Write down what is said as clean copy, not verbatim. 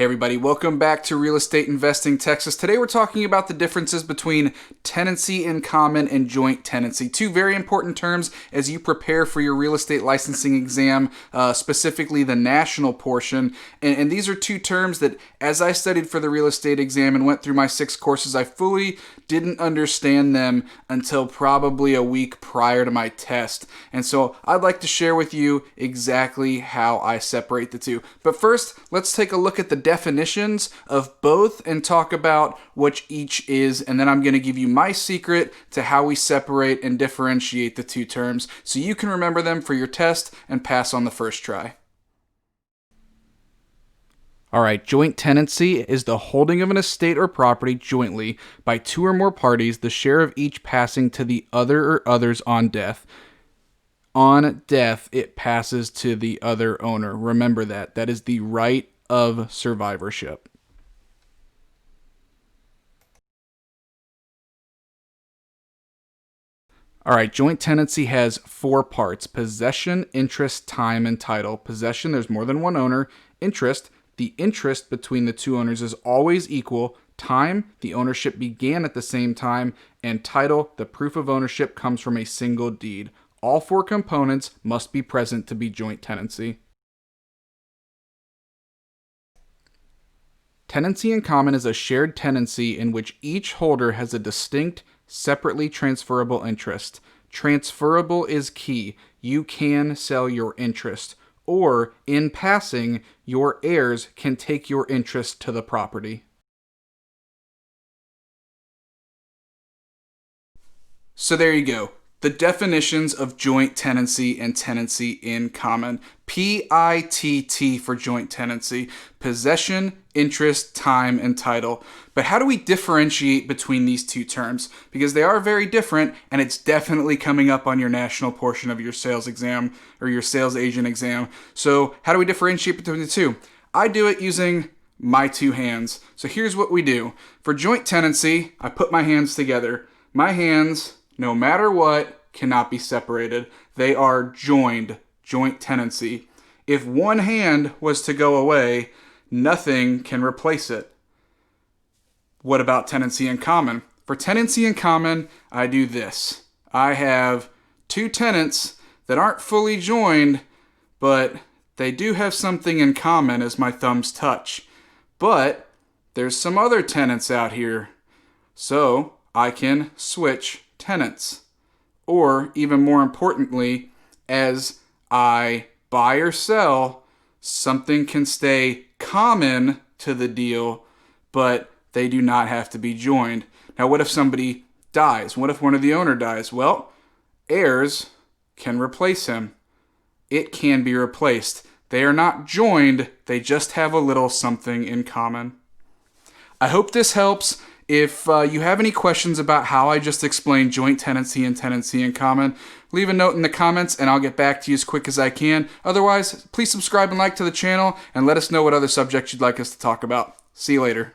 Hey everybody, welcome back to Real Estate Investing Texas. Today we're talking about the differences between tenancy in common and joint tenancy. Two very important terms as you prepare for your real estate licensing exam, specifically the national portion. And these are two terms that as I studied for the real estate exam and went through my 6 courses, I fully didn't understand them until probably a week prior to my test. And so I'd like to share with you exactly how I separate the two. But first, let's take a look at the definitions of both and talk about what each is, and then I'm going to give you my secret to how we separate and differentiate the two terms so you can remember them for your test and pass on the first try. Alright, joint tenancy is the holding of an estate or property jointly by 2 or more parties, the share of each passing to the other or others on death. On death, it passes to the other owner. Remember that. That is the right of survivorship. All right, joint tenancy has 4 parts: possession, interest, time, and title. Possession, there's more than one owner. Interest, the interest between the 2 owners is always equal. Time, the ownership began at the same time. And title, the proof of ownership comes from a single deed. All 4 components must be present to be joint tenancy. Tenancy in common is a shared tenancy in which each holder has a distinct, separately transferable interest. Transferable is key. You can sell your interest, or in passing, your heirs can take your interest to the property. So there you go. The definitions of joint tenancy and tenancy in common. PITT for joint tenancy: possession, interest, time, and title. But how do we differentiate between these two terms? Because they are very different, and it's definitely coming up on your national portion of your sales exam or your sales agent exam. So how do we differentiate between the two? I do it using my 2 hands. So here's what we do. For joint tenancy, I put my hands together. My hands, no matter what, cannot be separated. They are joined, joint tenancy. If one hand was to go away, nothing can replace it. What about tenancy in common? For tenancy in common, I do this. I have 2 tenants that aren't fully joined, but they do have something in common as my thumbs touch. But there's some other tenants out here, so I can switch tenants. Or, even more importantly, as I buy or sell, something can stay common to the deal, but they do not have to be joined. Now, what if somebody dies? What if one of the owner dies? Well, heirs can replace him. It can be replaced. They are not joined, they just have a little something in common. I hope this helps. If you have any questions about how I just explained joint tenancy and tenancy in common, leave a note in the comments and I'll get back to you as quick as I can. Otherwise, please subscribe and like to the channel and let us know what other subjects you'd like us to talk about. See you later.